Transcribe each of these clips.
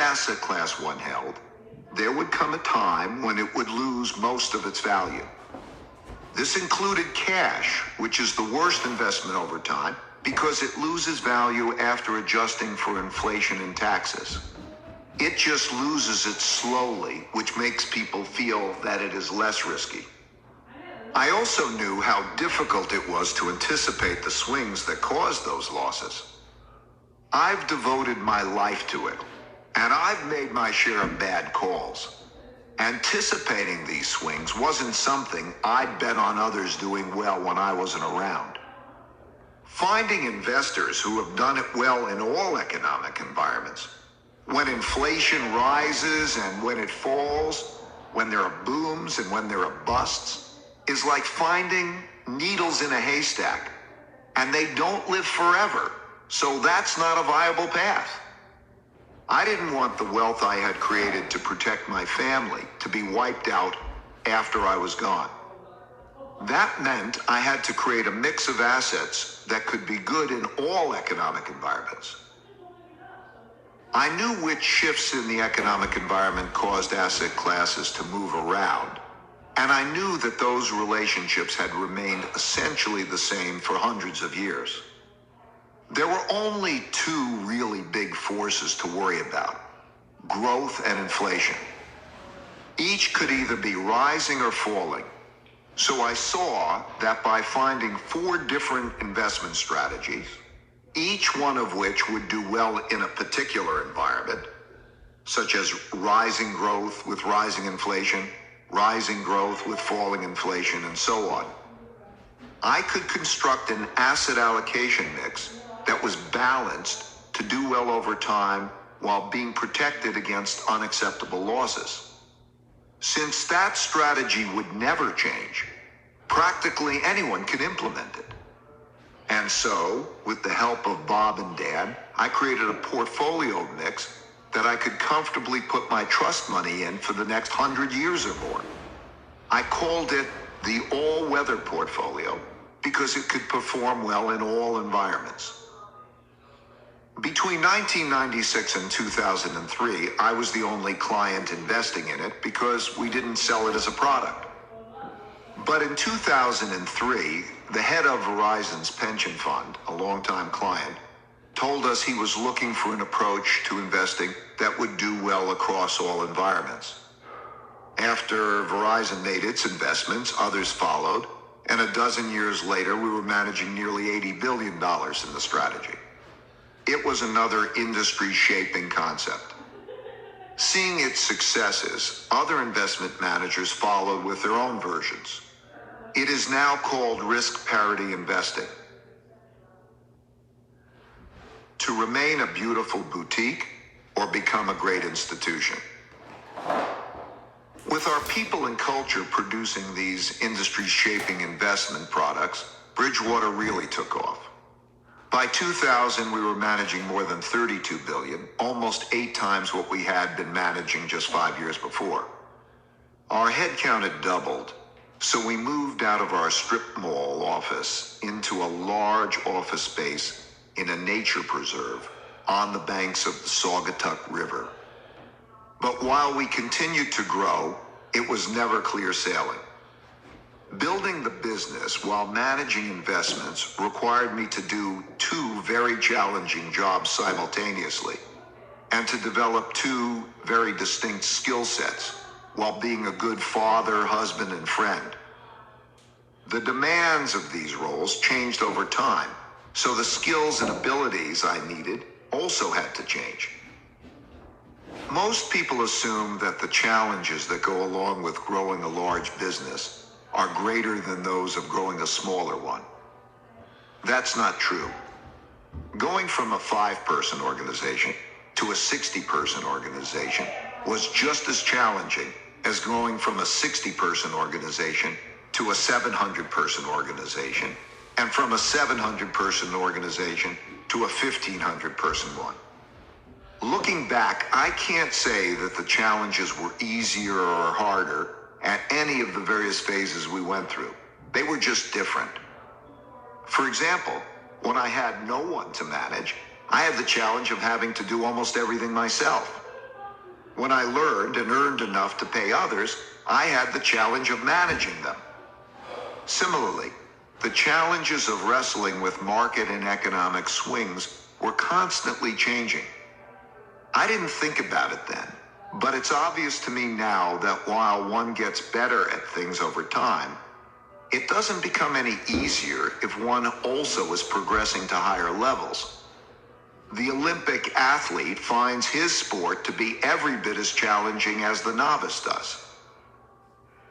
asset class one held, there would come a time when it would lose most of its value. This included cash, which is the worst investment over time because it loses value after adjusting for inflation and taxes. It just loses it slowly, which makes people feel that it is less risky. I also knew how difficult it was to anticipate the swings that caused those losses. I've devoted my life to it, and I've made my share of bad calls. Anticipating these swings wasn't something I'd bet on others doing well when I wasn't around. Finding investors who have done it well in all economic environments, when inflation rises and when it falls, when there are booms and when there are busts, is like finding needles in a haystack, and they don't live forever, so that's not a viable path. I didn't want the wealth I had created to protect my family to be wiped out after I was gone. That meant I had to create a mix of assets that could be good in all economic environments. I knew which shifts in the economic environment caused asset classes to move around, and I knew that those relationships had remained essentially the same for hundreds of years. There were only two really big forces to worry about: growth and inflation. Each could either be rising or falling. So I saw that by finding 4 different investment strategies, each one of which would do well in a particular environment, such as rising growth with rising inflation, rising growth with falling inflation, and so on, I could construct an asset allocation mix that was balanced to do well over time while being protected against unacceptable losses. Since that strategy would never change, practically anyone can implement it. And so, with the help of Bob and Dan, I created a portfolio mix that I could comfortably put my trust money in for the next 100 years or more. I called it the all-weather portfolio because it could perform well in all environments. Between 1996 and 2003, I was the only client investing in it because we didn't sell it as a product. But in 2003, the head of Verizon's pension fund, a longtime client, told us he was looking for an approach to investing that would do well across all environments. After Verizon made its investments, others followed, and a dozen years later, we were managing nearly $80 billion in the strategy. It was another industry-shaping concept. Seeing its successes, other investment managers followed with their own versions. It is now called risk parity investing. To remain a beautiful boutique or become a great institution. With our people and culture producing these industry-shaping investment products, Bridgewater really took off. By 2000, we were managing more than $32 billion, almost 8 times what we had been managing just 5 years before. Our headcount had doubled, so we moved out of our strip mall office into a large office space in a nature preserve on the banks of the Saugatuck River. But while we continued to grow, it was never clear sailing. Building the business while managing investments required me to do 2 very challenging jobs simultaneously, and to develop 2 very distinct skill sets while being a good father, husband, and friend. The demands of these roles changed over time, so the skills and abilities I needed also had to change. Most people assume that the challenges that go along with growing a large business are greater than those of growing a smaller one. That's not true. Going from a 5-person organization to a 60-person organization was just as challenging as going from a 60-person organization to a 700-person organization, and from a 700-person organization to a 1,500-person one. Looking back, I can't say that the challenges were easier or harder at any of the various phases we went through. They were just different. For example, when I had no one to manage, I had the challenge of having to do almost everything myself. When I learned and earned enough to pay others, I had the challenge of managing them. Similarly, the challenges of wrestling with market and economic swings were constantly changing. I didn't think about it then, but it's obvious to me now that while one gets better at things over time, it doesn't become any easier if one also is progressing to higher levels. The Olympic athlete finds his sport to be every bit as challenging as the novice does.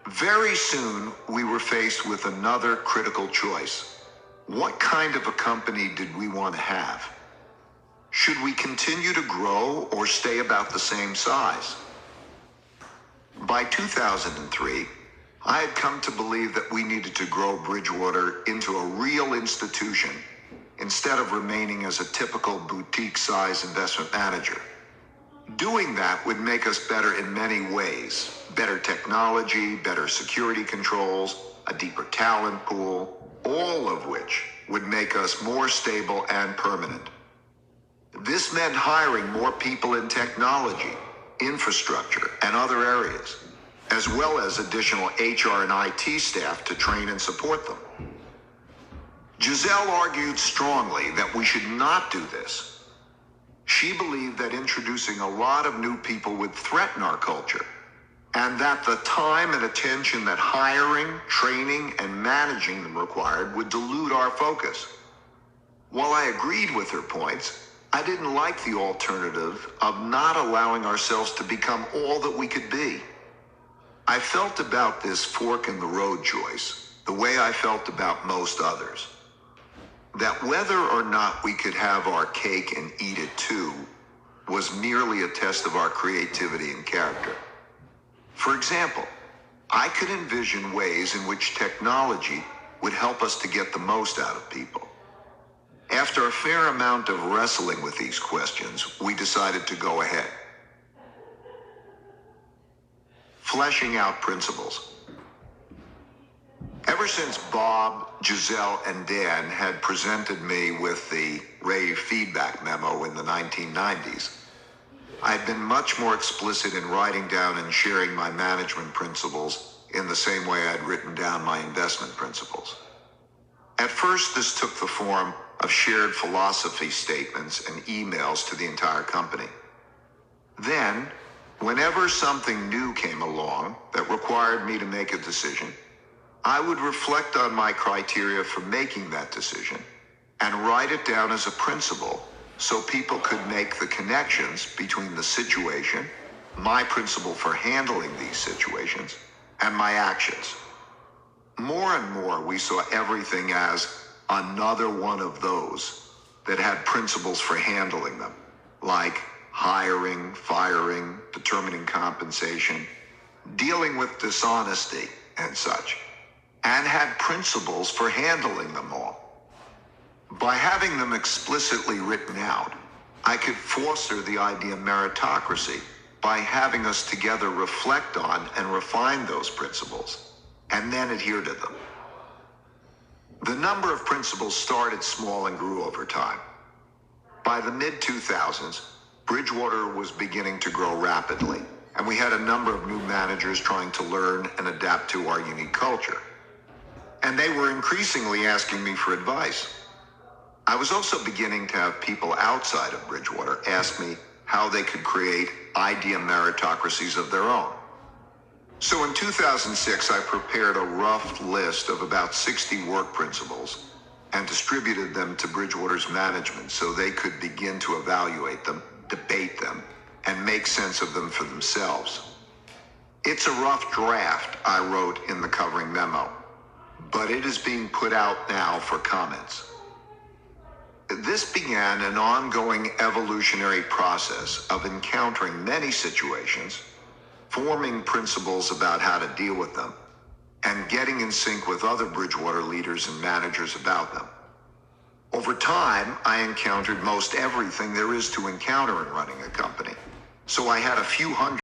Very soon, we were faced with another critical choice. What kind of a company did we want to have? Should we continue to grow or stay about the same size? By 2003, I had come to believe that we needed to grow Bridgewater into a real institution instead of remaining as a typical boutique-size investment manager. Doing that would make us better in many ways. Better technology, better security controls, a deeper talent pool, all of which would make us more stable and permanent. This meant hiring more people in technology, infrastructure, and other areas, as well as additional HR and IT staff to train and support them. Giselle argued strongly that we should not do this. She believed that introducing a lot of new people would threaten our culture, and that the time and attention that hiring, training, and managing them required would dilute our focus. While I agreed with her points, I didn't like the alternative of not allowing ourselves to become all that we could be. I felt about this fork in the road choice the way I felt about most others. That whether or not we could have our cake and eat it too was merely a test of our creativity and character. For example, I could envision ways in which technology would help us to get the most out of people. After a fair amount of wrestling with these questions, we decided to go ahead. Fleshing out principles. Ever since Bob, Giselle, and Dan had presented me with the rave feedback memo in the 1990s, I had been much more explicit in writing down and sharing my management principles in the same way I'd written down my investment principles. At first, this took the form of shared philosophy statements and emails to the entire company. Then, whenever something new came along that required me to make a decision, I would reflect on my criteria for making that decision and write it down as a principle so people could make the connections between the situation, my principle for handling these situations, and my actions. More and more, we saw everything as another one of those that had principles for handling them, like hiring, firing, determining compensation, dealing with dishonesty, and such, and had principles for handling them all. By having them explicitly written out, I could foster the idea of meritocracy by having us together reflect on and refine those principles, and then adhere to them. The number of principles started small and grew over time. By the mid-2000s, Bridgewater was beginning to grow rapidly, and we had a number of new managers trying to learn and adapt to our unique culture. And they were increasingly asking me for advice. I was also beginning to have people outside of Bridgewater ask me how they could create idea meritocracies of their own. So in 2006, I prepared a rough list of about 60 work principles and distributed them to Bridgewater's management so they could begin to evaluate them, debate them, and make sense of them for themselves. It's a rough draft I wrote in the covering memo, but it is being put out now for comments. This began an ongoing evolutionary process of encountering many situations, forming principles about how to deal with them, and getting in sync with other Bridgewater leaders and managers about them. Over time, I encountered most everything there is to encounter in running a company, so I had a few hundred